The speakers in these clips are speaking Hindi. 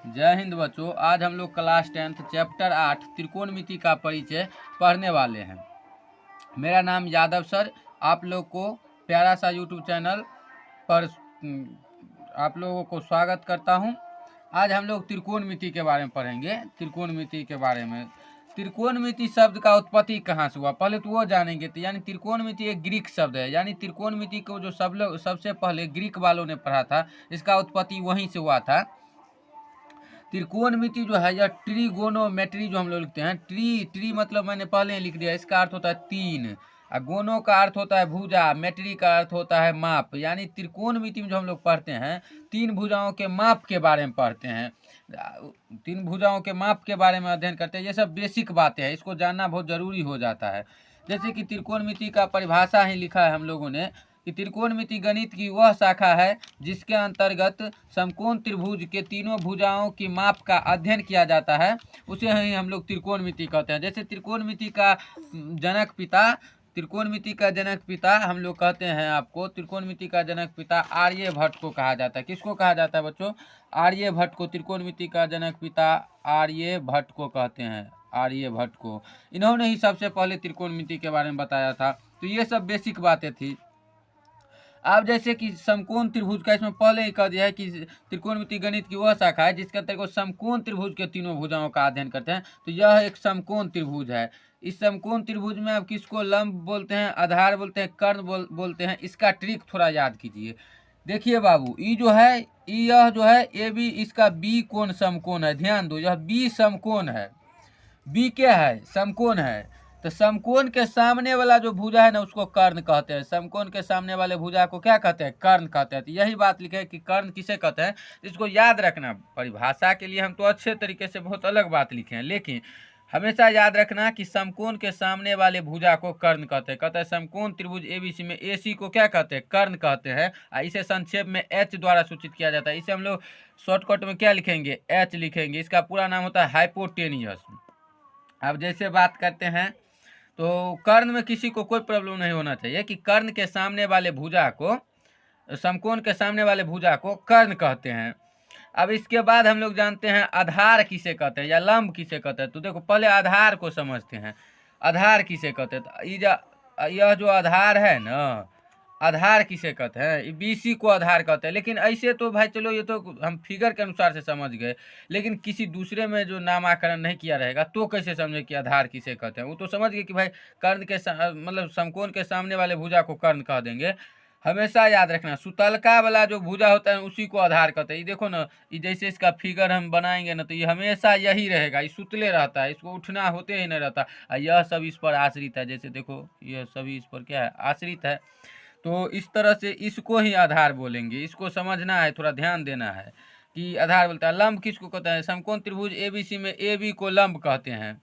जय हिंद बच्चों। आज हम लोग क्लास 10th चैप्टर 8 त्रिकोणमिति का परिचय पढ़ने वाले हैं। मेरा नाम यादव सर। आप लोग को प्यारा सा यूट्यूब चैनल पर आप लोगों को स्वागत करता हूं। आज हम लोग त्रिकोणमिति के बारे में पढ़ेंगे। त्रिकोणमिति के बारे में, त्रिकोणमिति शब्द का उत्पत्ति कहाँ से हुआ पहले तो वो जानेंगे। तो यानी त्रिकोणमिति एक ग्रीक शब्द है। यानी त्रिकोणमिति को जो सबसे पहले ग्रीक वालों ने पढ़ा था, इसका उत्पत्ति वहीं से हुआ था। त्रिकोणमिति जो है या ट्रीगोनोमेट्री जो हम लोग लिखते हैं, ट्री मतलब मैंने पहले ही लिख दिया, इसका अर्थ होता है तीन, और गोनो का अर्थ होता है भुजा, मेट्री का अर्थ होता है माप। यानी त्रिकोणमिति में जो हम लोग पढ़ते हैं, तीन भुजाओं के माप के बारे में पढ़ते हैं, तीन भुजाओं के माप के बारे में अध्ययन करते हैं। ये सब बेसिक बातें हैं, इसको जानना बहुत जरूरी हो जाता है। जैसे कि त्रिकोणमिति का परिभाषा ही लिखा है हम लोगों ने कि त्रिकोणमिति गणित की वह शाखा है जिसके अंतर्गत समकोण त्रिभुज के तीनों भुजाओं की माप का अध्ययन किया जाता है, उसे ही हम लोग त्रिकोणमिति कहते हैं। जैसे त्रिकोणमिति का जनक पिता हम लोग कहते हैं आपको, त्रिकोणमिति का जनक पिता आर्यभट्ट को कहा जाता है। किसको कहा जाता है बच्चों? आर्यभट्ट को। त्रिकोणमिति का जनक पिता आर्यभट्ट को कहते हैं, आर्यभट्ट को। इन्होंने ही सबसे पहले त्रिकोणमिति के बारे में बताया था। तो ये सब बेसिक बातें थी। अब जैसे कि समकोण त्रिभुज का, इसमें पहले ही कह दिया है कि त्रिकोणमिति गणित की वह शाखा है जिसके अंतर्गत समकोण त्रिभुज के तीनों भुजाओं का अध्ययन करते हैं। तो यह एक समकोण त्रिभुज है। इस समकोण त्रिभुज में अब किसको लंब बोलते हैं, आधार बोलते हैं, कर्ण बोलते हैं। इसका ट्रिक थोड़ा याद कीजिए। देखिए बाबू, यह जो है ए बी, इसका बी कोण समकोण है। ध्यान दो, यह बी समकोण है। बी क्या है? समकोण है। तो समकोण के सामने वाला जो भुजा है ना, उसको कर्ण कहते हैं। समकोण के सामने वाले भुजा को क्या कहते हैं? कर्ण कहते हैं। तो यही बात लिखे है कि कर्ण किसे कहते हैं, इसको याद रखना। परिभाषा के लिए हम तो अच्छे तरीके से बहुत अलग बात लिखे हैं, लेकिन हमेशा याद रखना कि समकोण के सामने वाले भुजा को कर्ण कहते हैं। कहते हैं समकोण त्रिभुज एबीसी में एसी को क्या कहते हैं? कर्ण कहते हैं। इसे संक्षेप में एच द्वारा सूचित किया जाता है। इसे हम लोग शॉर्टकट में क्या लिखेंगे? एच लिखेंगे। इसका पूरा नाम होता है हाइपोटेनियस। अब जैसे बात करते हैं, तो कर्ण में किसी को कोई प्रॉब्लम नहीं होना चाहिए कि कर्ण के सामने वाले भुजा को, समकोण के सामने वाले भुजा को कर्ण कहते हैं। अब इसके बाद हम लोग जानते हैं आधार किसे कहते हैं या लंब किसे कहते हैं। तो देखो, पहले आधार को समझते हैं। आधार किसे कहते हैं? तो यह जो आधार है ना, आधार किसे कहते हैं? बीसी को आधार कहते हैं। लेकिन ऐसे तो भाई चलो, ये तो हम फिगर के अनुसार से समझ गए, लेकिन किसी दूसरे में जो नामाकरण नहीं किया रहेगा तो कैसे समझे कि आधार किसे कहते हैं? वो तो समझ गए कि भाई कर्ण के मतलब समकोण के सामने वाले भुजा को कर्ण कह देंगे। हमेशा याद रखना, सुतलका वाला जो भुजा होता है उसी को आधार कहते हैं। ये देखो ना, ये जैसे इसका फिगर हम बनाएंगे ना, तो ये हमेशा यही रहेगा, ये सुतले रहता है, इसको उठना होते ही नहीं रहता। यह सब इस पर आश्रित है। जैसे देखो, यह सभी इस पर क्या है? आश्रित है। तो इस तरह से इसको ही आधार बोलेंगे। इसको समझना है, थोड़ा ध्यान देना है कि आधार बोलता है। लंब किसको कहते हैं? समकोण त्रिभुज एबीसी में एबी को लंब कहते हैं।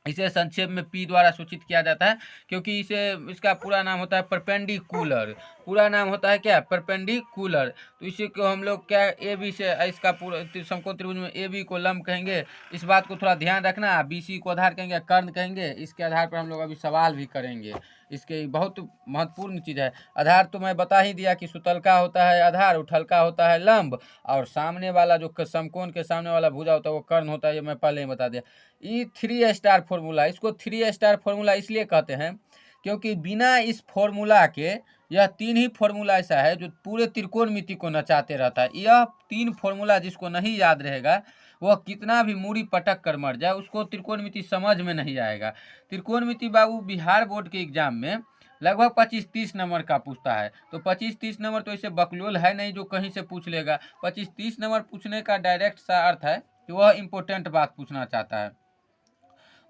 इसे संक्षेप में पी द्वारा सूचित किया जाता है, क्योंकि इसका पूरा नाम होता है परपेंडिकुलर। पूरा नाम होता है क्या? परपेंडिकुलर। तो इसी को हम लोग क्या, ए बी से इसका पूरा समकोण त्रिभुज में ए बी को लंब कहेंगे। इस बात को थोड़ा ध्यान रखना। बी सी को आधार कहेंगे, कर्ण कहेंगे। इसके आधार पर हम लोग अभी सवाल भी करेंगे। इसके बहुत महत्वपूर्ण चीज़ है। आधार तो मैं बता ही दिया कि सुतलका होता है आधार, उठलका होता है लंब, और सामने वाला जो समकोण के सामने वाला भुजा होता है वो कर्ण होता है। ये मैं पहले ही बता दिया। ये 3 स्टार फॉर्मूला, इसको 3 स्टार फॉर्मूला इसलिए कहते हैं क्योंकि बिना इस फॉर्मूला के, यह 3 ही फॉर्मूला ऐसा है जो पूरे त्रिकोणमिति को नचाते रहता है। यह 3 फॉर्मूला जिसको नहीं याद रहेगा, वह कितना भी मूड़ी पटक कर मर जाए, उसको त्रिकोणमिति समझ में नहीं आएगा। त्रिकोणमिति बाबू बिहार बोर्ड के एग्जाम में लगभग 25-30 नंबर का पूछता है। तो 25-30 नंबर तो ऐसे बकलोल है नहीं जो कहीं से पूछ लेगा। 25-30 नंबर पूछने का डायरेक्ट सा अर्थ है कि वह इम्पोर्टेंट बात पूछना चाहता है।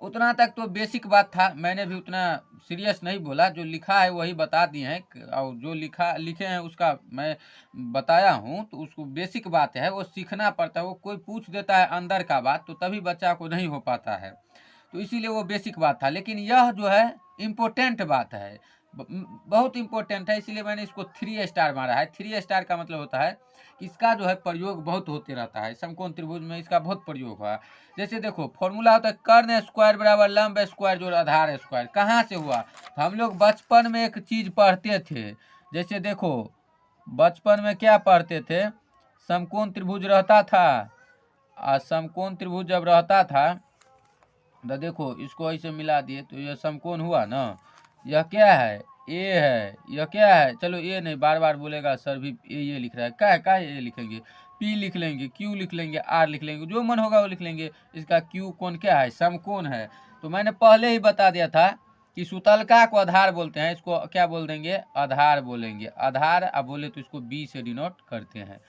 उतना तक तो बेसिक बात था, मैंने भी उतना सीरियस नहीं बोला। जो लिखा है वही बता दिए हैं, और जो लिखे हैं उसका मैं बताया हूँ। तो उसको बेसिक बात है, वो सीखना पड़ता है। वो कोई पूछ देता है अंदर का बात, तो तभी बच्चा को नहीं हो पाता है। तो इसीलिए वो बेसिक बात था। लेकिन यह जो है इम्पोर्टेंट बात है, बहुत इम्पोर्टेंट है, इसीलिए मैंने इसको 3 स्टार मारा है। 3 स्टार का मतलब होता है कि इसका जो है प्रयोग बहुत होते रहता है। समकोण त्रिभुज में इसका बहुत प्रयोग हुआ। जैसे देखो, फॉर्मूला होता है कर्ण स्क्वायर बराबर लंब स्क्वायर जोड़ आधार स्क्वायर। कहाँ से हुआ? तो हम लोग बचपन में एक चीज़ पढ़ते थे। जैसे देखो, बचपन में क्या पढ़ते थे? समकोण त्रिभुज रहता था, समकोण त्रिभुज जब रहता था तो देखो इसको ऐसे मिला दिए तो यह समकोण हुआ ना। यह क्या है, ए है। यह क्या है, चलो ए नहीं, बार बार बोलेगा सर भी ये लिख रहा है, क्या ये लिखेंगे, पी लिख लेंगे, क्यू लिख लेंगे, आर लिख लेंगे, जो मन होगा वो लिख लेंगे। इसका क्यू कोण क्या है, समकोण है। तो मैंने पहले ही बता दिया था कि सुतलका को आधार बोलते हैं, इसको क्या बोल देंगे, आधार बोलेंगे। आधार अब बोले तो इसको बी से डिनोट करते हैं।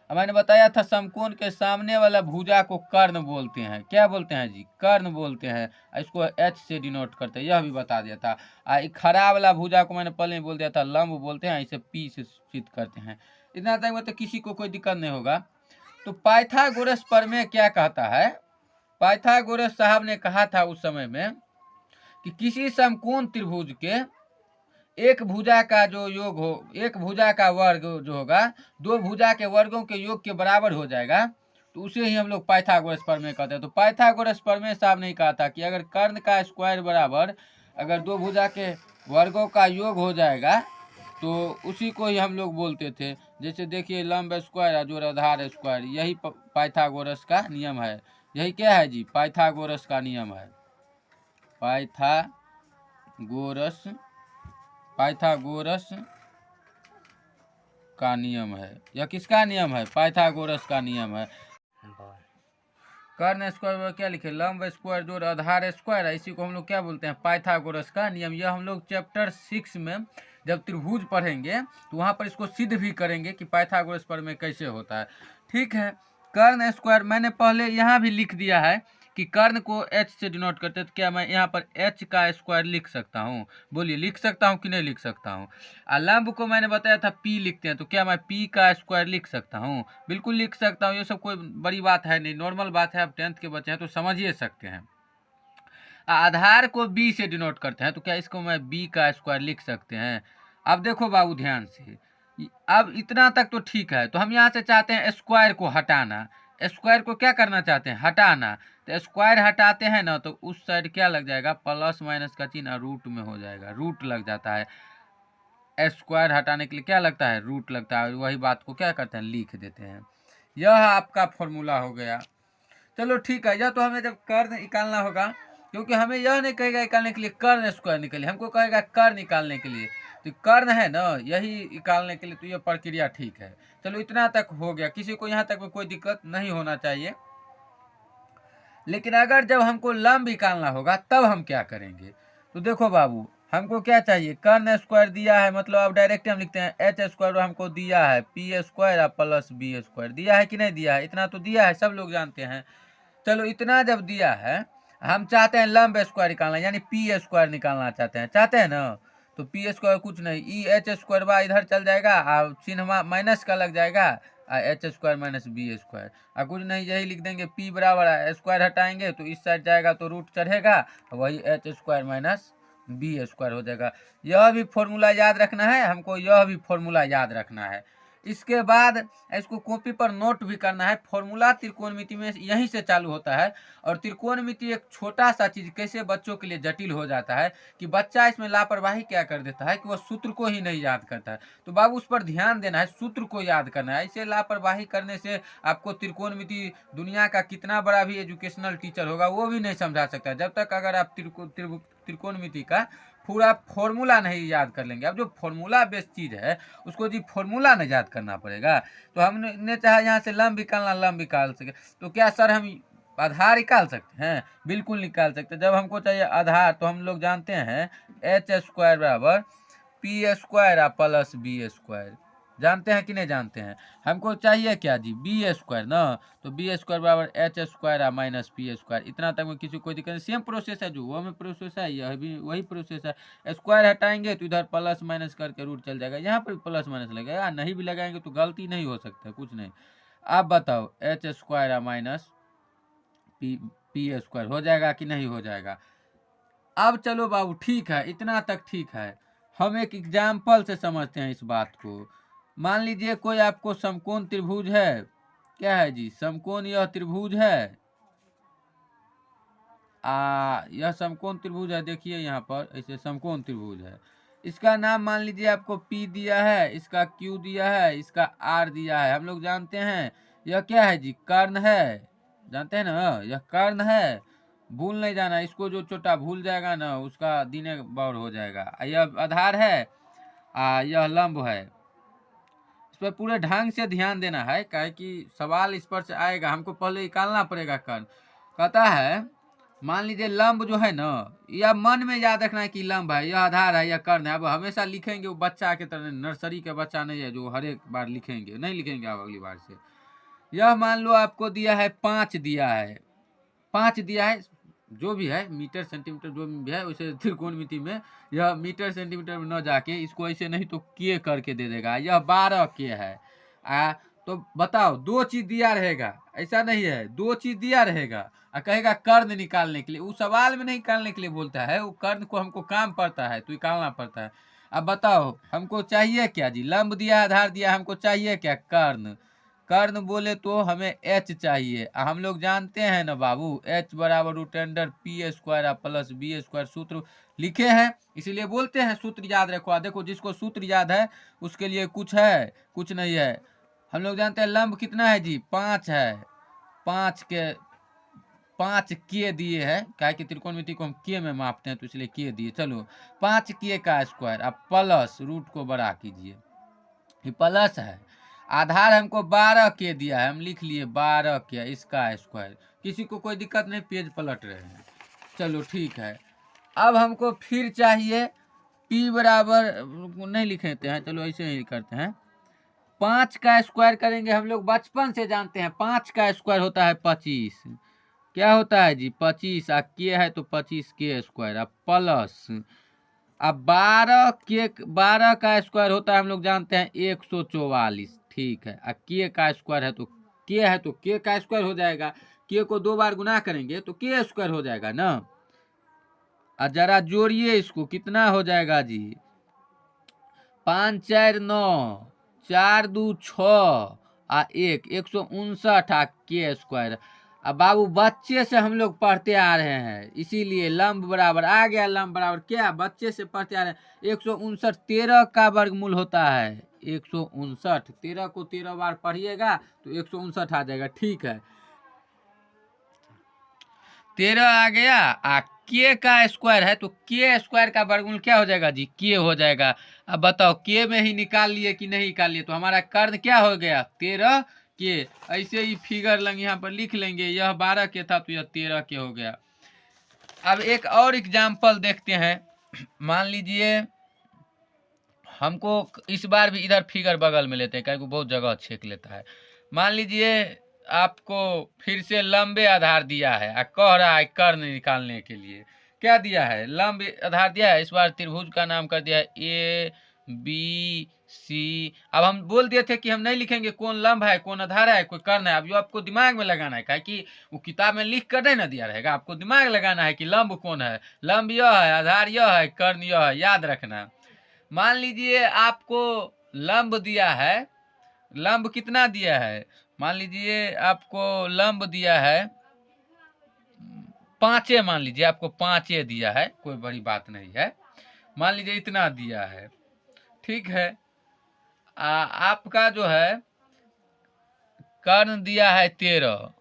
अब मैंने बताया था समकोण के सामने वाला भुजा को कर्ण बोलते हैं। क्या बोलते हैं जी, कर्ण बोलते हैं। इसको एच से डिनोट करते हैं, यह भी बता दिया था। खड़ा वाला भुजा को मैंने पहले ही बोल दिया था, लंब बोलते हैं, इसे पी से सूचित करते हैं। इतना तक मतलब किसी को कोई दिक्कत नहीं होगा। तो पाइथागोरस प्रमेय क्या कहता है, पाइथागोरस साहब ने कहा था उस समय में कि किसी समकोण त्रिभुज के एक भुजा का जो योग हो, एक भुजा का वर्ग जो होगा दो भुजा के वर्गों के योग के बराबर हो जाएगा, तो उसे ही हम लोग पाइथागोरस प्रमेय कहते हैं। तो पाइथागोरस प्रमेय साहब ने कहा था कि अगर कर्ण का स्क्वायर बराबर अगर दो भुजा के वर्गों का योग हो जाएगा तो उसी को ही हम लोग बोलते थे। जैसे देखिए लंब स्क्वायर जोड़ आधार स्क्वायर, यही पाइथागोरस का नियम है। यही क्या है जी, पाइथागोरस का नियम है। पाइथागोरस का नियम है। यह किसका नियम है, पाइथागोरस का नियम है। कर्ण स्क्वायर क्या लिखे, लंब स्क्वायर जोड़ आधार स्क्वायर है, इसी को हम लोग क्या बोलते हैं, पाइथागोरस का नियम। यह हम लोग चैप्टर 6 में जब त्रिभुज पढ़ेंगे तो वहाँ पर इसको सिद्ध भी करेंगे कि पाइथागोरस प्रमेय कैसे होता है। ठीक है, कर्ण स्क्वायर मैंने पहले यहाँ भी लिख दिया है कि कर्ण को h से डिनोट करते हैं। तो क्या मैं यहाँ पर h का स्क्वायर लिख सकता हूँ, बोलिए लिख सकता हूँ कि नहीं लिख सकता हूँ। लंब को मैंने बताया था p लिखते हैं, तो क्या मैं p का स्क्वायर लिख सकता हूँ, बिल्कुल लिख सकता हूँ। ये सब कोई बड़ी बात है नहीं, नॉर्मल बात है। आप 10th के बच्चे हैं तो समझिए सकते हैं। आधार को b से डिनोट करते हैं, तो क्या इसको मैं b का स्क्वायर लिख सकते हैं। अब देखो बाबू ध्यान से, अब इतना तक तो ठीक है। तो हम यहाँ से चाहते हैं स्क्वायर को हटाना, स्क्वायर को क्या करना चाहते हैं, हटाना। तो स्क्वायर हटाते हैं ना तो उस साइड क्या लग जाएगा, प्लस माइनस का चिन्ह रूट में हो जाएगा, रूट लग जाता है। स्क्वायर हटाने के लिए क्या लगता है, रूट लगता है। वही बात को क्या करते हैं, लिख देते हैं। यह आपका फॉर्मूला हो गया। चलो ठीक है, यह तो हमें जब कर्ण निकालना होगा, क्योंकि हमें यह नहीं कहेगा निकालने के लिए कर्ण स्क्वायर निकालिए, हमको कहेगा कर्ण निकालने के लिए। तो कर्ण है ना, यही निकालने के लिए, तो यह प्रक्रिया ठीक है। चलो इतना तक हो गया, किसी को यहाँ तक में कोई दिक्कत नहीं होना चाहिए। लेकिन अगर जब हमको लंब निकालना होगा तब हम क्या करेंगे। तो देखो बाबू, हमको क्या चाहिए, कर्ण स्क्वायर दिया है, मतलब अब डायरेक्ट हम लिखते हैं एच स्क्वायर हमको दिया है p square plus b square, दिया है कि नहीं दिया है, इतना तो दिया है, सब लोग जानते हैं। चलो इतना जब दिया है, हम चाहते हैं लंब स्क्वायर निकालना, यानी पी स्क्वायर निकालना चाहते हैं ना। तो पी स्क्वायर कुछ नहीं, ई एच स्क्वायर बा इधर चल जाएगा, चिन्ह माइनस का लग जाएगा, h square minus b square, कुछ नहीं, यही लिख देंगे पी बराबर है, स्क्वायर हटाएंगे तो इस साइड जाएगा तो रूट चढ़ेगा, वही h square minus b square हो जाएगा। यह भी फॉर्मूला याद रखना है हमको, यह भी फॉर्मूला याद रखना है। इसके बाद इसको कॉपी पर नोट भी करना है। फॉर्मूला त्रिकोणमिति में यहीं से चालू होता है, और त्रिकोणमिति एक छोटा सा चीज कैसे बच्चों के लिए जटिल हो जाता है कि बच्चा इसमें लापरवाही क्या कर देता है कि वह सूत्र को ही नहीं याद करता है। तो बाबू उस पर ध्यान देना है, सूत्र को याद करना है। ऐसे लापरवाही करने से आपको त्रिकोणमिति दुनिया का कितना बड़ा भी एजुकेशनल टीचर होगा वो भी नहीं समझा सकता, जब तक अगर आप त्रिकोणमिति का पूरा फॉर्मूला नहीं याद कर लेंगे। अब जो फॉर्मूला बेस्ड चीज है उसको जी फॉर्मूला नहीं याद करना पड़ेगा। तो हमने चाहा यहाँ से लंब निकालना, लंब निकाल सके, तो क्या सर हम आधार निकाल सकते हैं, बिल्कुल निकाल सकते हैं। जब हमको चाहिए आधार तो हम लोग जानते हैं एच स्क्वायर बराबर p square plus b square, जानते हैं कि नहीं जानते हैं। हमको चाहिए क्या जी, बी स्क्वायर ना, तो बी स्क्वायर बराबर H square minus p square. इतना तक में किसी को कोई दिक्कत नहीं, सेम प्रोसेस है, जो वो में प्रोसेस है यह भी वही प्रोसेस है। स्क्वायर हटाएंगे तो इधर प्लस माइनस करके रूट चल जाएगा, यहाँ पर प्लस माइनस लगेगा, नहीं भी लगाएंगे तो गलती नहीं हो सकता, कुछ नहीं। आप बताओ H square minus p square हो जाएगा कि नहीं हो जाएगा। अब चलो बाबू ठीक है, इतना तक ठीक है। हम एक एग्जाम्पल से समझते हैं इस बात को। मान लीजिए कोई आपको समकोण त्रिभुज है, क्या है जी, समकोण यह त्रिभुज है, यह समकोण त्रिभुज है, देखिए यहाँ पर ऐसे समकोण त्रिभुज है। इसका नाम मान लीजिए आपको P दिया है, इसका Q दिया है, इसका R दिया है। हम लोग जानते हैं यह क्या है जी, कर्ण है, जानते हैं ना, यह कर्ण है, भूल नहीं जाना इसको, जो छोटा भूल जाएगा ना उसका दीने बौर हो जाएगा। यह आधार है, यह लंब है। इस पर पूरे ढंग से ध्यान देना है, काहे कि सवाल इस पर से आएगा, हमको पहले निकालना पड़ेगा कर्ण। कहता है मान लीजिए लंब जो है ना, यह मन में याद रखना है कि लंब है, यह आधार है, यह कर्ण है। अब हमेशा लिखेंगे वो बच्चा के तरह, नर्सरी के बच्चा नहीं है जो हर एक बार लिखेंगे, नहीं लिखेंगे आप अगली बार से। यह मान लो आपको दिया है 5 दिया है, 5 दिया है, जो भी है मीटर सेंटीमीटर जो भी है, वैसे त्रिकोणमिति में यह मीटर सेंटीमीटर में न जाके इसको ऐसे नहीं तो के करके दे देगा। यह 12 के है। तो बताओ, दो चीज दिया रहेगा, ऐसा नहीं है, दो चीज दिया रहेगा और कहेगा कर्ण निकालने के लिए। वो सवाल में नहीं निकालने के लिए बोलता है, वो कर्ण को हमको काम पड़ता है तो निकालना पड़ता है। अब बताओ हमको चाहिए क्या जी, लंब दिया आधार दिया, हमको चाहिए क्या, कर्ण। कर्ण बोले तो हमें एच चाहिए। हम लोग जानते हैं ना बाबू, एच बराबर root under p square plus b square सूत्र लिखे हैं, इसीलिए बोलते हैं सूत्र याद रखो। देखो जिसको सूत्र याद है उसके लिए कुछ है, कुछ नहीं है। हम लोग जानते हैं लंब कितना है जी, 5 है। 5 के दिए है, क्या कि त्रिकोणमिति को हम के में मापते हैं तो इसलिए के दिए। चलो 5 के का स्क्वायर, अब प्लस रूट को बड़ा कीजिए, ये प्लस है। आधार हमको 12 के दिया है, हम लिख लिए 12 के, इसका स्क्वायर। किसी को कोई दिक्कत नहीं, पेज पलट रहे हैं। चलो ठीक है। अब हमको फिर चाहिए p बराबर, नहीं लिखते हैं, चलो ऐसे ही करते हैं। 5 का स्क्वायर करेंगे, हम लोग बचपन से जानते हैं 5 का स्क्वायर होता है 25। क्या होता है जी, 25। के है तो 25 के स्क्वायर, अब प्लस, अब 12 का स्क्वायर होता है हम लोग जानते हैं 144। ठीक है, अब के का स्क्वायर है तो के का स्क्वायर हो जाएगा। के को 2 बार गुना करेंगे तो के स्क्वायर हो जाएगा ना। और जरा जोड़िए इसको, कितना हो जाएगा जी, 5 4 9, 4 2 6 आ 1, 159 के स्क्वायर। अब बाबू बच्चे से हम लोग पढ़ते आ रहे हैं, इसीलिए लंब बराबर आ गया। लंब बराबर क्या, बच्चे से पढ़ते आ रहे हैं, 159 13 का वर्गमूल होता है 159। 13 को 13 बार पढ़िएगा तो 159 आ जाएगा। ठीक है, 13 आ गया। के का स्क्वायर है तो के स्क्वायर का वर्गमूल क्या हो जाएगा जी, के हो जाएगा। अब बताओ के में ही निकाल लिए कि नहीं निकाल लिए, तो हमारा कर्ण क्या हो गया, 13 के। ऐसे ही फिगर लंग यहाँ पर लिख लेंगे, यह 12 के था तो यह 13 के हो गया। अब एक और एग्जाम्पल देखते हैं। मान लीजिए हमको इस बार भी इधर फिगर बगल में लेते हैं, क्योंकि बहुत जगह छेक लेता है। मान लीजिए आपको फिर से लंबे आधार दिया है और कह रहा है कर्ण निकालने के लिए। क्या दिया है, लंबे आधार दिया है, इस बार त्रिभुज का नाम कर दिया है ए बी सी। अब हम बोल दिए थे कि हम नहीं लिखेंगे कौन लंब है, कौन आधार है, कोई कर्ण है। अब जो आपको दिमाग में लगाना है, क्या कि वो किताब में लिख कर नहीं ना दिया रहेगा, आपको दिमाग लगाना है कि लंब कौन है। लंब यह है, आधार यह है, कर्ण यह है, याद रखना। मान लीजिए आपको लंब दिया है, लंब कितना दिया है, मान लीजिए आपको लंब दिया है 5, मान लीजिए आपको 5 दिया है, कोई बड़ी बात नहीं है, मान लीजिए इतना दिया है। ठीक है, आपका जो है कर्ण दिया है 13,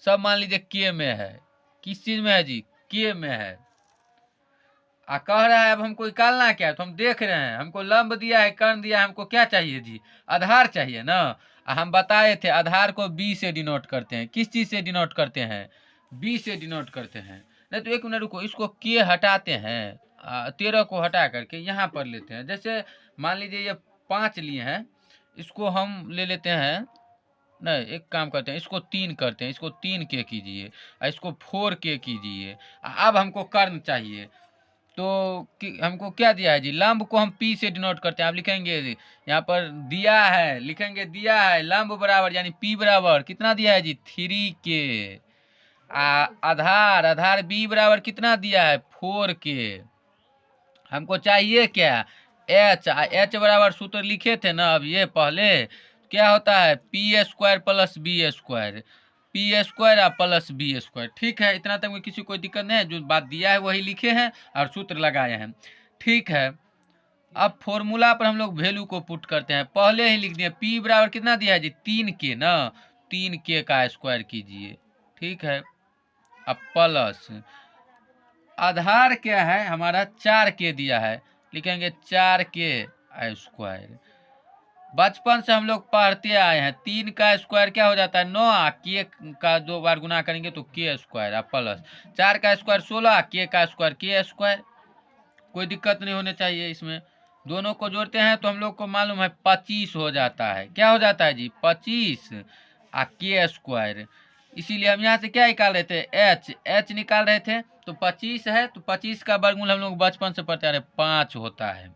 सब मान लीजिए के में है। किस चीज में है जी, के में है। कह रहा है अब हमको निकालना क्या है, तो हम देख रहे हैं हमको लंब दिया है, कर्ण दिया है, हमको क्या चाहिए जी, आधार चाहिए ना। हम बताए थे आधार को बी से डिनोट करते हैं। किस चीज से डिनोट करते हैं, बी से डिनोट करते हैं। नहीं तो एक मिनट रुको, इसको के हटाते हैं, 13 को हटा करके यहाँ पर लेते हैं। जैसे मान लीजिए ये 5 लिए हैं, इसको हम ले लेते हैं, नहीं एक काम करते हैं, इसको 3 करते हैं, इसको 3 के कीजिए, इसको 4 के कीजिए। अब हमको कर्ण चाहिए, तो हमको क्या दिया है जी, लंब को हम P से डिनोट करते हैं। आप लिखेंगे यहाँ पर दिया है, लिखेंगे दिया है लंब बराबर यानी P बराबर कितना दिया है जी, 3 के। आधार B बराबर कितना दिया है, 4 के। हमको चाहिए क्या, H बराबर सूत्र लिखे थे ना अब ये पहले, क्या होता है p square plus b square, p square plus b square. ठीक है, इतना तक में किसी कोई दिक्कत नहीं है, जो बात दिया है वही लिखे हैं और सूत्र लगाए हैं। ठीक है, अब फॉर्मूला पर हम लोग वैल्यू को पुट करते हैं, पहले ही लिख दिए। पी बराबर कितना दिया है जी, 3 के ना, 3 के का स्क्वायर कीजिए। ठीक है। अब प्लस आधार क्या है हमारा 4k दिया है, लिखेंगे 4k²। बचपन से हम लोग पढ़ते आए हैं 3 का स्क्वायर क्या हो जाता है 9, के का 2 बार गुना करेंगे तो k²। अब प्लस 4 का स्क्वायर 16, के का स्क्वायर k²। कोई दिक्कत नहीं होने चाहिए इसमें। दोनों को जोड़ते हैं तो हम लोग को मालूम है 25 हो जाता है। क्या हो जाता है जी 25 k²। इसीलिए हम यहाँ से क्या निकाल रहे थे h निकाल रहे थे। तो 25 है तो 25 का वर्गमूल हम लोग बचपन से पढ़ते आ रहे 5 होता है।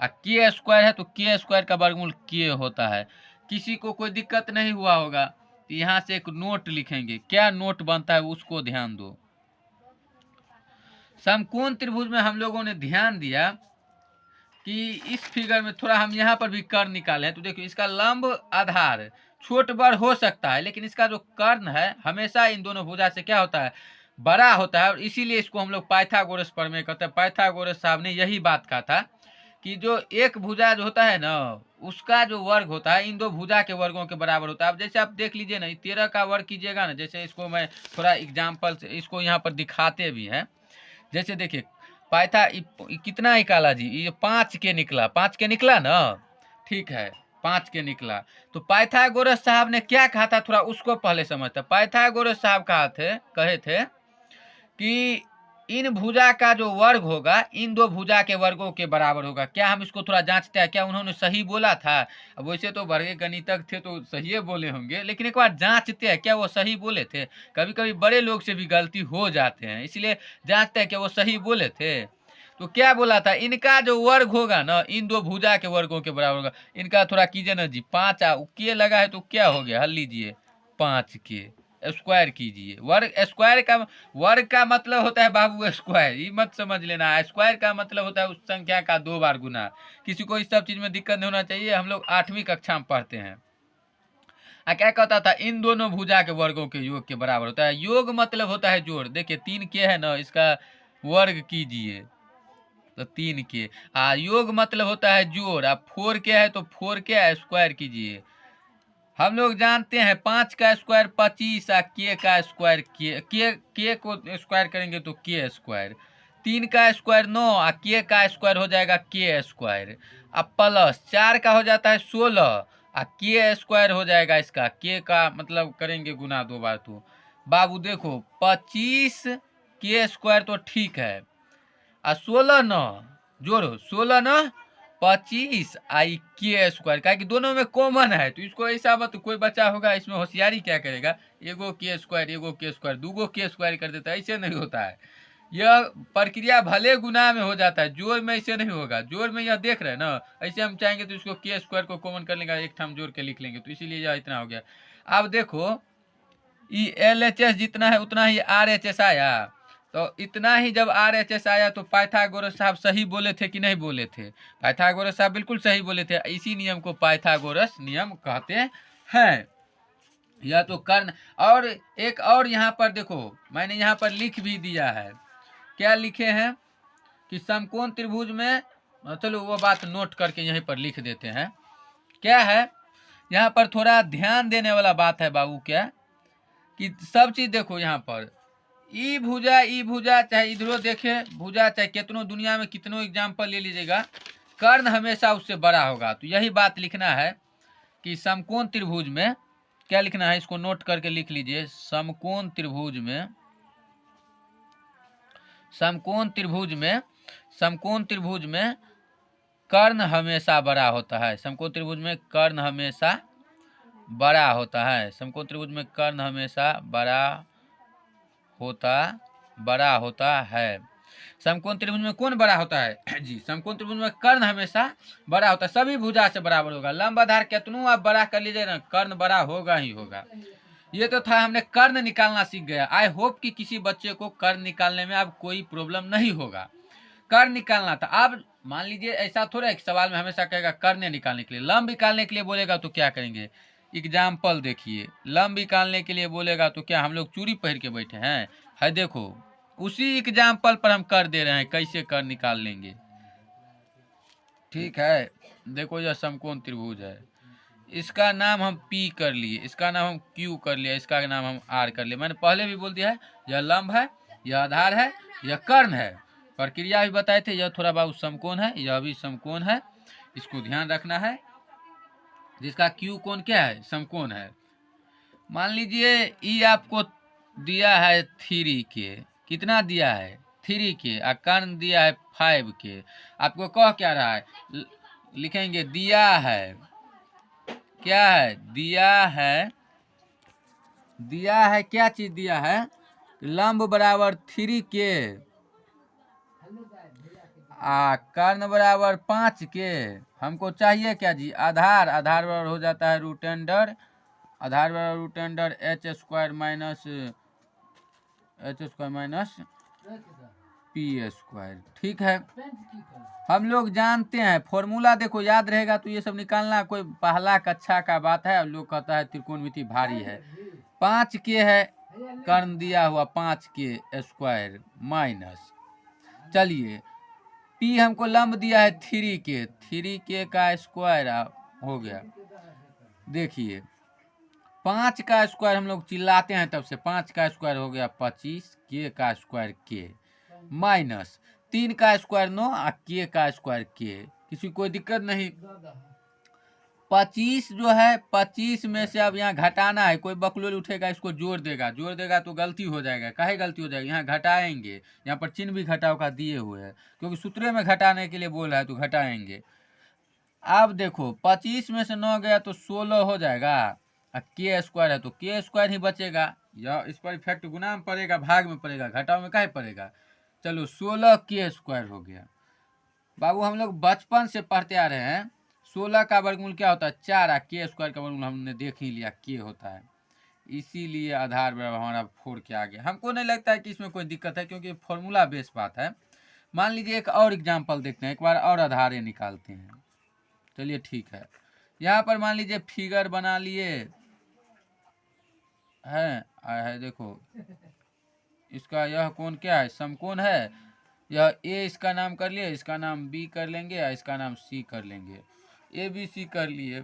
k² है तो k² का वर्गमूल k होता है। किसी को कोई दिक्कत नहीं हुआ होगा तो यहाँ से एक नोट लिखेंगे। क्या नोट बनता है उसको ध्यान दो। समकोण त्रिभुज में हम लोगों ने ध्यान दिया कि इस फिगर में थोड़ा हम यहाँ पर भी कर्ण निकाले हैं। तो देखिए इसका लंब आधार छोट बड़ हो सकता है, लेकिन इसका जो कर्ण है हमेशा इन दोनों भुजा से क्या होता है बड़ा होता है। और इसीलिए इसको हम लोग पाइथागोरस प्रमेय कहते हैं। पाइथागोरस साहब ने यही बात कहा था कि जो एक भुजा जो होता है ना उसका जो वर्ग होता है इन दो भुजा के वर्गों के बराबर होता है। अब जैसे आप देख लीजिए ना 13 का वर्ग कीजिएगा ना, जैसे इसको मैं थोड़ा एग्जाम्पल से इसको यहाँ पर दिखाते भी हैं। जैसे देखिए पाइथा कितना निकाला जी, ये 5k निकला, 5k निकला ना, ठीक है 5k निकला। तो पाइथागोरस साहब ने क्या कहा था थोड़ा उसको पहले समझते। पाइथागोरस साहब कहे थे कि इन भुजा का जो वर्ग होगा इन दो भुजा के वर्गों के बराबर होगा। क्या हम इसको थोड़ा जांचते हैं, क्या उन्होंने सही बोला था। अब वैसे तो वर्ग गणितज्ञ थे तो सही बोले होंगे, लेकिन एक बार जांचते हैं क्या वो सही बोले थे। कभी कभी बड़े लोग से भी गलती हो जाते हैं, इसलिए जांचते हैं क्या वो सही बोले थे। तो क्या बोला था इनका जो वर्ग होगा ना इन दो भुजा के वर्गों के बराबर होगा। इनका थोड़ा कीजिए ना जी 5 के लगा है तो क्या हो गया, हल लीजिए 5k स्क्वायर कीजिए। वर्ग का मतलब होता है बाबू स्क्वायर, ये मत समझ लेना। स्क्वायर का मतलब होता है उस संख्या का 2 बार गुना। किसी को इस सब चीज में दिक्कत नहीं होना चाहिए, हम लोग 8वीं कक्षा में पढ़ते हैं। क्या कहता था इन दोनों भुजा के वर्गों के योग के बराबर होता है। योग मतलब होता है जोड़। देखिए 3k है ना, इसका वर्ग कीजिए तो 3k। योग मतलब होता है जोड़। 4k है तो 4k स्क्वायर कीजिए। हम लोग जानते हैं 5 का स्क्वायर 25 के का स्क्वायर के को स्क्वायर करेंगे तो k²। 3 का स्क्वायर 9 के का स्क्वायर हो जाएगा k²। अब प्लस 4 का हो जाता है 16 k² हो जाएगा इसका। के का मतलब करेंगे गुना 2 बार। तो बाबू देखो 25 k² तो ठीक है, 16 न जोड़ो 16 न 25 k²। क्या कि दोनों में कॉमन है तो इसको ऐसा मत, कोई बच्चा होगा इसमें होशियारी क्या करेगा एगो k², दूगो k² कर देता है। ऐसे नहीं होता है। यह प्रक्रिया भले गुना में हो जाता है, जोड़ में ऐसे नहीं होगा। जोड़ में यह देख रहे हैं ना, ऐसे हम चाहेंगे तो इसको k² को कॉमन कर लेंगे, एक हम जोड़ के लिख लेंगे, तो इसीलिए यह इतना हो गया। अब देखो ये LHS जितना है उतना ही RHS आया। तो इतना ही जब RHS आया तो पाइथागोरस साहब सही बोले थे कि नहीं बोले थे। पाइथागोरस साहब बिल्कुल सही बोले थे। इसी नियम को पाइथागोरस नियम कहते हैं। यह तो कर्ण। और एक और यहाँ पर देखो मैंने यहाँ पर लिख भी दिया है। क्या लिखे हैं कि समकोण त्रिभुज में, चलो वो बात नोट करके यहीं पर लिख देते हैं। क्या है यहाँ पर थोड़ा ध्यान देने वाला बात है बाबू, क्या कि सब चीज देखो यहाँ पर ई भुजा चाहे इधरो देखे भुजा चाहे कितनों दुनिया में कितनों एग्जाम्पल ले लीजिएगा, कर्ण हमेशा उससे बड़ा होगा। तो यही बात लिखना है कि समकोण त्रिभुज में क्या लिखना है, इसको नोट करके लिख लीजिए। समकोण त्रिभुज में कर्ण हमेशा बड़ा होता है। समकोण त्रिभुज में कर्ण हमेशा बड़ा होता है। समकोण त्रिभुज में कर्ण हमेशा बड़ा होता है। समकोण त्रिभुज में कौन बड़ा होता है जी, समकोण त्रिभुज में कर्ण हमेशा बड़ा होता है। सभी भुजा से बराबर होगा। लंब आधार कितनों आप बड़ा कर लीजिए ना, कर्ण बड़ा होगा ही होगा। ये तो था, हमने कर्ण निकालना सीख गया। आई होप कि किसी बच्चे को कर्ण निकालने में अब कोई प्रॉब्लम नहीं होगा। कर्ण निकालना था। अब मान लीजिए ऐसा थोड़ा एक सवाल में हमेशा कहेगा कर्ण निकालने के लिए, लंब निकालने के लिए बोलेगा तो क्या करेंगे। एग्जाम्पल देखिए, लंब निकालने के लिए बोलेगा तो क्या हम लोग चूड़ी पहन के बैठे हैं, है देखो उसी एग्जाम्पल पर हम कर दे रहे हैं कैसे कर निकाल लेंगे। ठीक है, देखो यह समकोण त्रिभुज है, इसका नाम हम P कर लिए, इसका नाम हम Q कर लिया, इसका नाम हम R कर लिए। मैंने पहले भी बोल दिया है, यह लंब है, यह आधार है, यह कर्ण है। प्रक्रिया भी बताए थे, यह थोड़ा बहुत समकोण है, यह भी समकोण है, इसको ध्यान रखना है। जिसका Q कोण क्या है, समकोण है। मान लीजिए E आपको दिया है 3K, कितना दिया है 3K, और कर्ण दिया है 5K। आपको कह क्या रहा है, लिखेंगे दिया है, क्या है, दिया है क्या चीज दिया है, लंब बराबर 3K, कर्ण बराबर 5K। हमको चाहिए क्या जी, आधार, आधार बराबर हो जाता है रूट अंडर, आधार बराबर root under h square minus p square. ठीक है, हम लोग जानते हैं फॉर्मूला, देखो याद रहेगा तो ये सब निकालना कोई पहला कक्षा का बात है। लोग कहता है त्रिकोणमिति भारी है। 5K है कर्ण दिया हुआ, 5K स्क्वायर माइनस, चलिए P हमको लंब दिया है 3K, 3K का स्क्वायर हो गया। देखिए 5 का स्क्वायर हम लोग चिल्लाते हैं तब से, 5 का स्क्वायर हो गया 25, K का स्क्वायर K, माइनस 3 का स्क्वायर 9 और K का स्क्वायर K। किसी कोई दिक्कत नहीं। 25 जो है, 25 में से अब यहाँ घटाना है, कोई बकलोल उठेगा इसको जोड़ देगा तो गलती हो जाएगा। काहे गलती हो जाएगी, यहाँ घटाएंगे, यहाँ पर चिन्ह भी घटाव का दिए हुए हैं, क्योंकि सूत्रे में घटाने के लिए बोला है तो घटाएंगे। अब देखो 25 में से 9 गया तो 16 हो जाएगा, और K स्क्वायर है तो K स्क्वायर ही बचेगा। यह इस पर इफेक्ट गुना में पड़ेगा, भाग में पड़ेगा, घटाव में काहे पड़ेगा। चलो 16K स्क्वायर हो गया। बाबू हम लोग बचपन से पढ़ते आ रहे हैं, 16 का वर्गमूल क्या होता है 4, और K स्क्वायर का वर्गमूल हमने देख ही लिया K होता है, इसीलिए आधार बराबर हमारा 4K आ गया। हमको नहीं लगता है कि इसमें कोई दिक्कत है, क्योंकि फॉर्मूला बेस बात है। मान लीजिए एक और एग्जाम्पल देखते हैं, एक बार और आधारें निकालते हैं। चलिए ठीक है, यहाँ पर मान लीजिए फिगर बना लिए है, देखो इसका यह कोण क्या है, समकोण है। यह A इसका नाम कर लिए, इसका नाम B कर लेंगे, और इसका नाम C कर लेंगे, ABC कर लिए।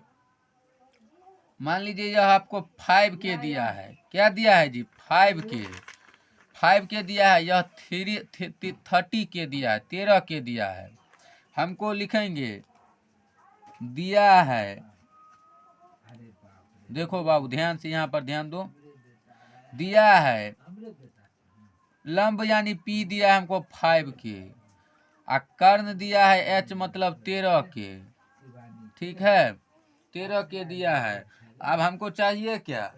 मान लीजिए यह आपको 5K दिया है, क्या दिया है जी 5K दिया है, यह 30K दिया है, 13K दिया है। हमको लिखेंगे दिया है, देखो बाबू ध्यान से यहाँ पर ध्यान दो, दिया है लंब यानी P दिया है हमको 5K, और कर्ण दिया है H मतलब 13K। ठीक है, 13K दिया है। अब हमको चाहिए क्या,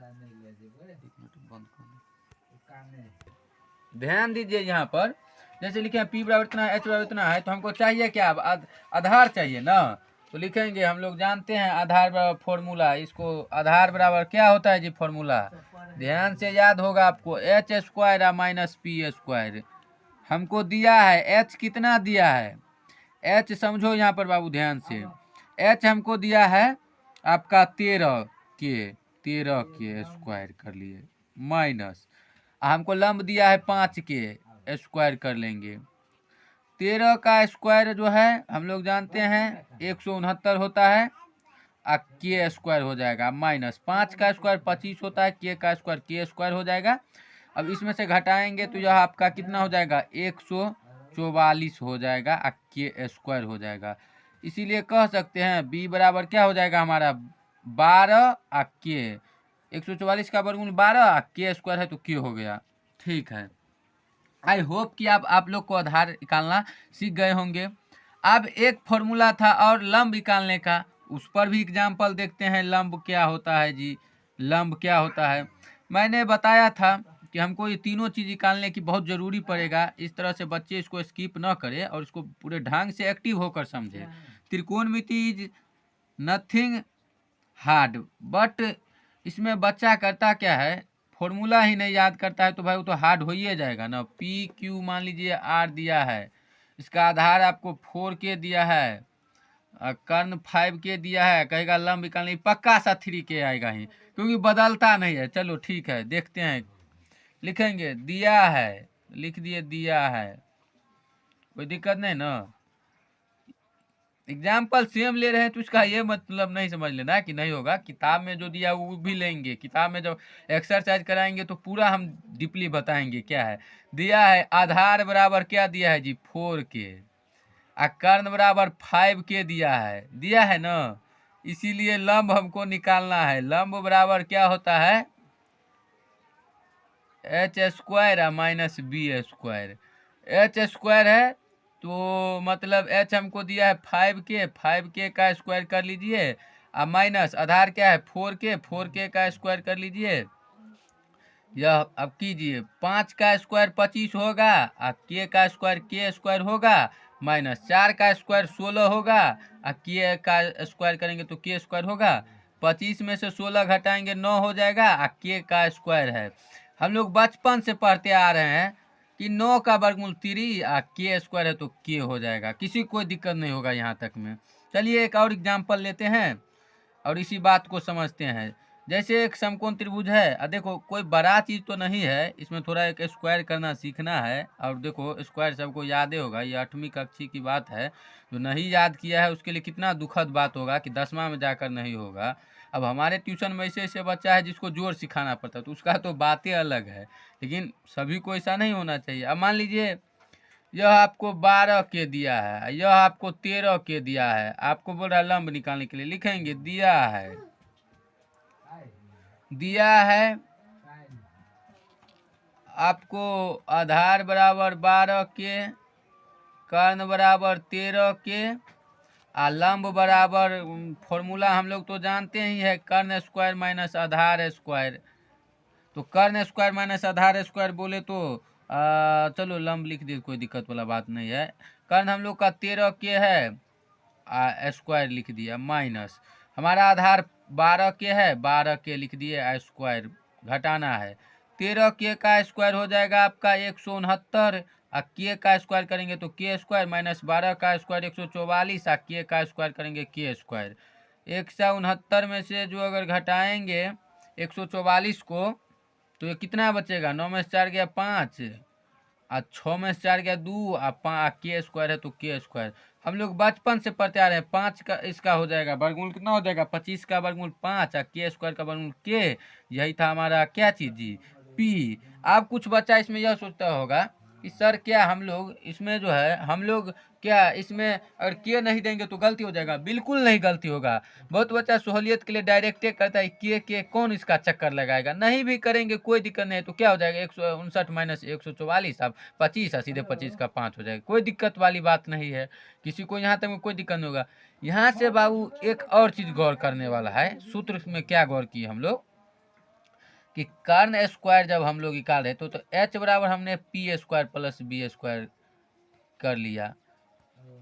ध्यान दीजिए यहाँ पर, जैसे लिखे P बराबर इतना है, H बराबर इतना है, तो हमको चाहिए क्या, अब आधार चाहिए ना। तो लिखेंगे, हम लोग जानते हैं आधार बराबर फॉर्मूला, इसको आधार बराबर क्या होता है जी फॉर्मूला, ध्यान से याद होगा आपको, H square minus P square. हमको दिया है H कितना दिया है, H समझो यहाँ पर बाबू ध्यान से, H हमको दिया है आपका 13K स्क्वायर कर लिए, माइनस हमको लंब दिया है 5K स्क्वायर कर लेंगे। 13 का स्क्वायर जो है हम लोग जानते हैं 169 होता है, और K स्क्वायर हो जाएगा, माइनस 5 का स्क्वायर 25 होता है, K का स्क्वायर K स्क्वायर हो जाएगा। अब इसमें से घटाएंगे तो यह आपका कितना हो जाएगा 144 हो जाएगा, और K स्क्वायर हो जाएगा। इसीलिए कह सकते हैं B बराबर क्या हो जाएगा हमारा 12, और K 144 का वर्गमूल 12, और K स्क्वायर है तो K हो गया। ठीक है, आई होप कि आप लोग को आधार निकालना सीख गए होंगे। अब एक फॉर्मूला था और लंब निकालने का, उस पर भी एग्जाम्पल देखते हैं। लंब क्या होता है जी, लंब क्या होता है, मैंने बताया था कि हमको ये तीनों चीज़ निकालने की बहुत ज़रूरी पड़ेगा। इस तरह से बच्चे इसको स्किप ना करें और इसको पूरे ढंग से एक्टिव होकर समझें। त्रिकोणमिति इज नथिंग हार्ड, बट इसमें बच्चा करता क्या है, फॉर्मूला ही नहीं याद करता है, तो भाई वो तो हार्ड हो ही जाएगा ना। PQ मान लीजिए R दिया है, इसका आधार आपको 4K दिया है, कर्ण 5K दिया है, कहेगा लंब निकालने पक्का सा 3K आएगा ही, क्योंकि बदलता नहीं है। चलो ठीक है, देखते हैं, लिखेंगे दिया है, लिख दिए दिया है, कोई दिक्कत नहीं ना। एग्जाम्पल सेम ले रहे हैं तो इसका ये मतलब नहीं समझ लेना कि नहीं होगा। किताब में जो दिया वो भी लेंगे। किताब में जब एक्सरसाइज कराएंगे तो पूरा हम डीपली बताएंगे क्या है। दिया है आधार बराबर क्या दिया है जी 4K, आ कर्ण बराबर 5K दिया है ना। इसीलिए लंब हमको निकालना है। लंब बराबर क्या होता है h² माइनस b²। h² है तो मतलब h हमको दिया है 5K का स्क्वायर कर लीजिए, और माइनस आधार क्या है 4K का स्क्वायर कर लीजिए। यह अब कीजिए 5 का स्क्वायर 25 होगा, और k का स्क्वायर होगा, माइनस 4 का स्क्वायर 16 होगा, और k का स्क्वायर करेंगे तो k² होगा। 25 में से 16 घटाएंगे 9 हो जाएगा, और k का स्क्वायर है। हम लोग बचपन से पढ़ते आ रहे हैं कि 9 का वर्गमूल 3 और k² है तो k हो जाएगा। किसी को कोई दिक्कत नहीं होगा यहाँ तक में। चलिए एक और एग्जाम्पल लेते हैं और इसी बात को समझते हैं। जैसे एक समकोण त्रिभुज है, देखो कोई बड़ा चीज़ तो नहीं है, इसमें थोड़ा एक स्क्वायर करना सीखना है। और देखो स्क्वायर सबको याद ही होगा, ये 8वीं कक्षा की बात है। जो नहीं याद किया है उसके लिए कितना दुखद बात होगा कि 10वां में जाकर नहीं होगा। अब हमारे ट्यूशन में ऐसे ऐसे बच्चा है जिसको जोर सिखाना पड़ता है, तो उसका तो बातें अलग है, लेकिन सभी को ऐसा नहीं होना चाहिए। अब मान लीजिए यह आपको 12K दिया है, यह आपको 13K दिया है। आपको बोल रहा है लंब निकालने के लिए, लिखेंगे दिया है आपको आधार बराबर 12K, कर्ण बराबर 13K, और लंब बराबर फॉर्मूला हम लोग तो जानते ही है, कर्ण स्क्वायर माइनस आधार स्क्वायर। तो कर्ण स्क्वायर माइनस आधार स्क्वायर बोले तो चलो लंब लिख दिए, कोई दिक्कत वाला बात नहीं है। कर्ण हम लोग का 13K है, स्क्वायर लिख दिया, माइनस हमारा आधार 12K है, 12K लिख दिए, स्क्वायर घटाना है। 13K का स्क्वायर हो जाएगा आपका 169, और K का स्क्वायर करेंगे तो k² माइनस 12 का स्क्वायर 144, और K का स्क्वायर करेंगे k²। 169 में से जो अगर घटाएंगे 144 को तो ये कितना बचेगा, 9 में से 4 गया 5, और 6 में से 4 गया 2, और k² है तो k²। हम लोग बचपन से पढ़ते आ रहे हैं। 5 का इसका हो जाएगा वर्गमूल कितना हो जाएगा, 25 का वर्गमूल 5, और k² का वर्गमूल k। यही था हमारा क्या चीज़ जी, p। अब कुछ बच्चा इसमें यह सोचता होगा कि सर क्या हम लोग इसमें जो है हम लोग क्या इसमें अगर के नहीं देंगे तो गलती हो जाएगा। बिल्कुल नहीं गलती होगा। बहुत बच्चा सहूलियत के लिए डायरेक्टे करता है, के कौन इसका चक्कर लगाएगा। नहीं भी करेंगे कोई दिक्कत नहीं है, तो क्या हो जाएगा 159 माइनस 144, अब 25 है, सीधे 25 का 5 हो जाएगा। कोई दिक्कत वाली बात नहीं है, किसी को यहाँ तक में कोई दिक्कत नहीं होगा। यहाँ से बाबू एक और चीज़ गौर करने वाला है। सूत्र में क्या गौर किए हम लोग कि कर्ण स्क्वायर जब हम लोग निकाल रहे तो h बराबर हमने p² प्लस b² कर लिया।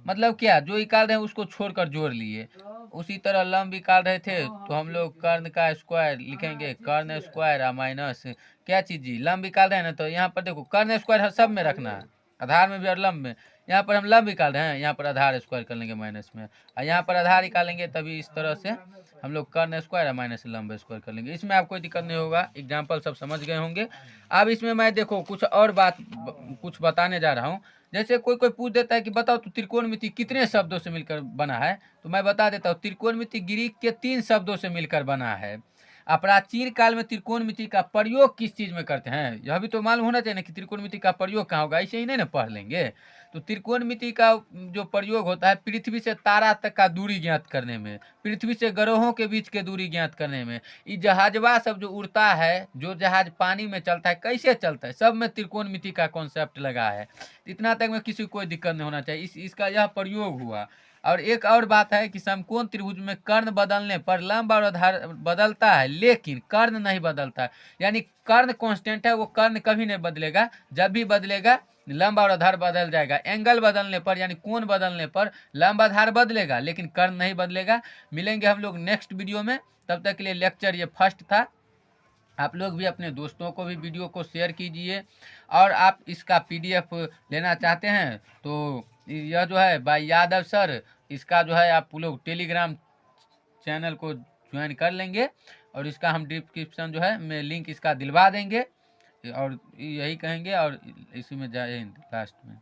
मतलब क्या जो निकाल रहे हैं उसको छोड़कर जोड़ लिए। उसी तरह लंब निकाल रहे थे तो हम लोग कर्ण का स्क्वायर लिखेंगे, कर्ण स्क्वायर माइनस क्या चीज़ जी लंब निकाल रहे हैं ना। तो यहाँ पर देखो कर्ण स्क्वायर सब में रखना है, आधार में भी और लंब में। यहाँ पर हम लंब निकाल रहे हैं, यहाँ पर आधार स्क्वायर कर लेंगे माइनस में, और यहाँ पर आधार निकालेंगे, तभी इस तरह से हम लोग कर्ण स्क्वायर माइनस लंब स्क्वायर कर लेंगे। इसमें आपको कोई दिक्कत नहीं होगा, एग्जाम्पल सब समझ गए होंगे। अब इसमें मैं देखो कुछ और बात कुछ बताने जा रहा हूँ। जैसे कोई कोई पूछ देता है कि बताओ तो त्रिकोणमिति कितने शब्दों से मिलकर बना है, तो मैं बता देता हूँ। त्रिकोणमिति ग्रीक के 3 शब्दों से मिलकर बना है। प्राचीन काल में त्रिकोणमिति का प्रयोग किस चीज़ में करते हैं, यह भी तो मालूम होना चाहिए ना कि त्रिकोणमिति का प्रयोग कहाँ होगा। ऐसे ही नहीं ना पढ़ लेंगे। तो त्रिकोणमिति का जो प्रयोग होता है पृथ्वी से तारा तक का दूरी ज्ञात करने में, पृथ्वी से ग्रहों के बीच के दूरी ज्ञात करने में। ये जहाजवा सब जो उड़ता है, जो जहाज पानी में चलता है, कैसे चलता है, सब में त्रिकोणमिति का कॉन्सेप्ट लगा है। इतना तक में किसी को कोई दिक्कत नहीं होना चाहिए। इसका यह प्रयोग हुआ। और एक और बात है कि समकोण त्रिभुज में कर्ण बदलने पर लंब और आधार बदलता है, लेकिन कर्ण नहीं बदलता है। यानी कर्ण कांस्टेंट है, वो कर्ण कभी नहीं बदलेगा। जब भी बदलेगा लंब और आधार बदल जाएगा। एंगल बदलने पर यानी कोण बदलने पर लंब आधार बदलेगा, लेकिन कर्ण नहीं बदलेगा। मिलेंगे हम लोग नेक्स्ट वीडियो में। तब तक के लिए लेक्चर ये फर्स्ट था। आप लोग भी अपने दोस्तों को भी वीडियो को शेयर कीजिए। और आप इसका PDF लेना चाहते हैं तो यह जो है बाय यादव सर, इसका जो है आप लोग टेलीग्राम चैनल को ज्वाइन कर लेंगे, और इसका हम डिस्क्रिप्शन जो है में लिंक इसका दिलवा देंगे। और यही कहेंगे और इसी में जाए लास्ट में।